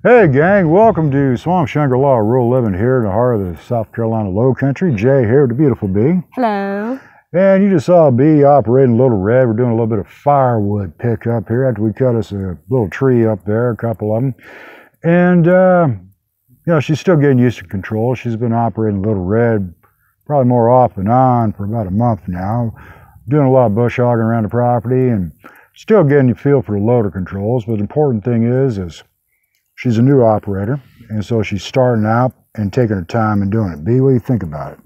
Hey gang, welcome to Swamp Shangri-La Rural Living here in the heart of the South Carolina Low Country. Jay here with the beautiful bee. Hello. And you just saw a bee operating Little Red. We're doing a little bit of firewood pickup here after we cut us a little tree up there, a couple of them. And, you know, she's still getting used to control. She's been operating Little Red probably more off than on for about a month now. Doing a lot of bush hogging around the property and still getting the feel for the loader controls. But the important thing is she's a new operator, and so she's starting out and taking her time and doing it. Bee, what do you think about it?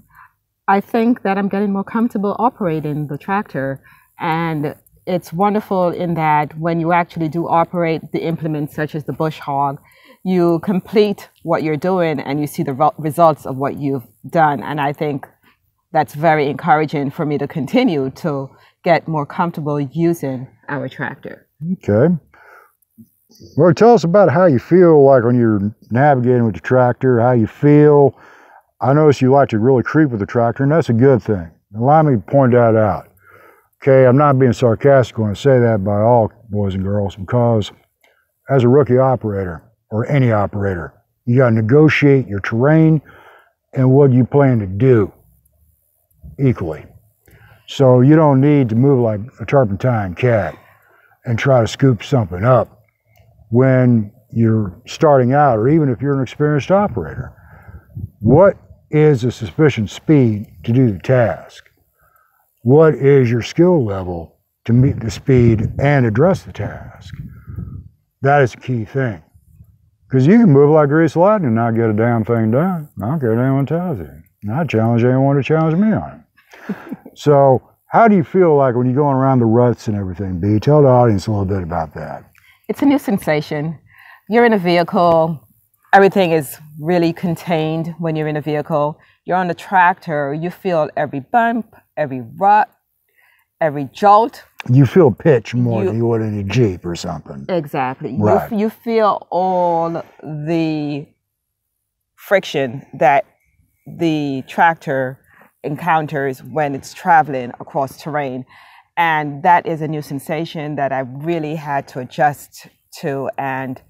I think that I'm getting more comfortable operating the tractor, and it's wonderful in that when you actually do operate the implements such as the bush hog, you complete what you're doing and you see the results of what you've done. And I think that's very encouraging for me to continue to get more comfortable using our tractor. Okay. Well, tell us about how you feel like when you're navigating with the tractor, how you feel. I notice you like to really creep with the tractor, and that's a good thing. Allow me to point that out. Okay, I'm not being sarcastic when I say that by all boys and girls, because as a rookie operator, or any operator, you got to negotiate your terrain and what you plan to do equally. So you don't need to move like a turpentine cat and try to scoop something up when you're starting out, or even if you're an experienced operator. What is a sufficient speed to do the task? What is your skill level to meet the speed and address the task? That is a key thing. Because you can move like grease lightning and not get a damn thing done. I don't care what anyone tells you. And I challenge anyone to challenge me on it. So how do you feel like when you're going around the ruts and everything, Bee? Tell the audience a little bit about that. It's a new sensation. You're in a vehicle, everything is really contained when you're in a vehicle. You're on the tractor, you feel every bump, every rut, every jolt. You feel pitch more than you would in a Jeep or something. Exactly. Right. You feel all the friction that the tractor encounters when it's traveling across terrain. And that is a new sensation that I really had to adjust to. And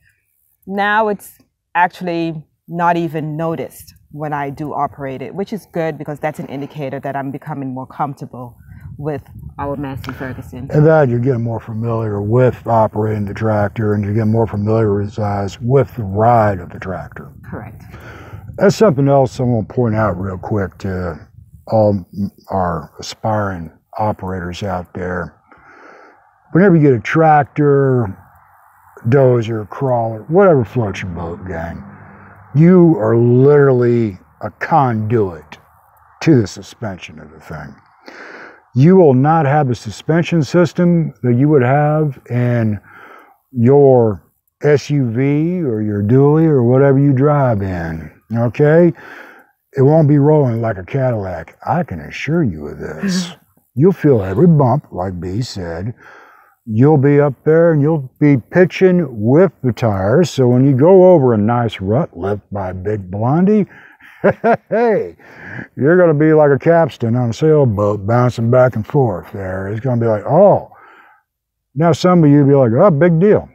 now it's actually not even noticed when I do operate it, which is good because that's an indicator that I'm becoming more comfortable with our Massey Ferguson. And that you're getting more familiar with operating the tractor, and you're getting more familiarized with the ride of the tractor. Correct. That's something else I want to point out real quick to all our aspiring operators out there. Whenever you get a tractor, dozer, crawler, whatever floats your boat, gang, you are literally a conduit to the suspension of the thing. You will not have a suspension system that you would have in your SUV or your dually or whatever you drive in, okay? It won't be rolling like a Cadillac. I can assure you of this. You'll feel every bump, like B said. You'll be up there and you'll be pitching with the tires. So when you go over a nice rut left by Big Blondie, hey, you're going to be like a capstan on a sailboat bouncing back and forth there. It's going to be like, oh. Now some of you be like, oh, big deal.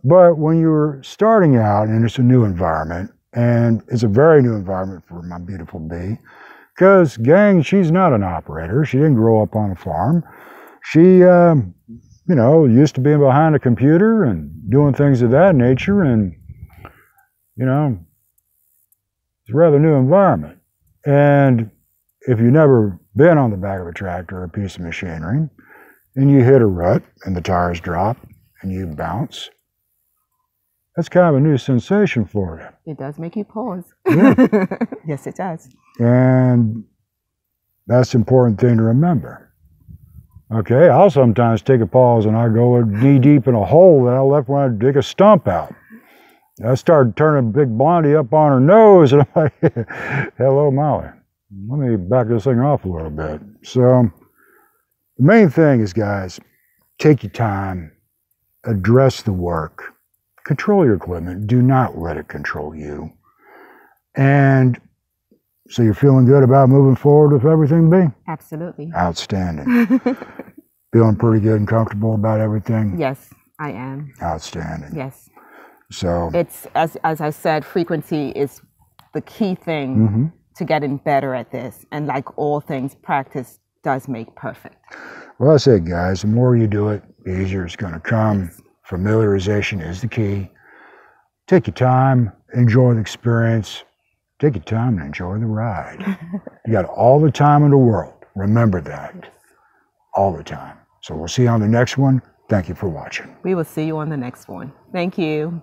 But when you're starting out and it's a new environment, and it's a very new environment for my beautiful bee, because, gang, she's not an operator. She didn't grow up on a farm. She, you know, used to being behind a computer and doing things of that nature, and, you know, it's a rather new environment. And if you've never been on the back of a tractor or a piece of machinery, and you hit a rut and the tires drop and you bounce, that's kind of a new sensation for you. It does make you pause. Yeah. Yes, it does. And that's the important thing to remember. Okay, I'll sometimes take a pause and I go knee deep in a hole that I left when I dig a stump out. I started turning Big Blondie up on her nose, and I'm like, hello, Molly. Let me back this thing off a little bit. So the main thing is, guys, take your time, address the work, control your equipment. Do not let it control you. And so you're feeling good about moving forward with everything, B? Absolutely. Outstanding. Feeling pretty good and comfortable about everything? Yes, I am. Outstanding. Yes. So it's, as I said, frequency is the key thing to getting better at this. And like all things, practice does make perfect. Well, that's it, guys. The more you do it, the easier it's going to come. Yes. Familiarization is the key. Take your time, enjoy the experience. Take your time and enjoy the ride. You got all the time in the world. Remember that. All the time. So we'll see you on the next one. Thank you for watching. We will see you on the next one. Thank you.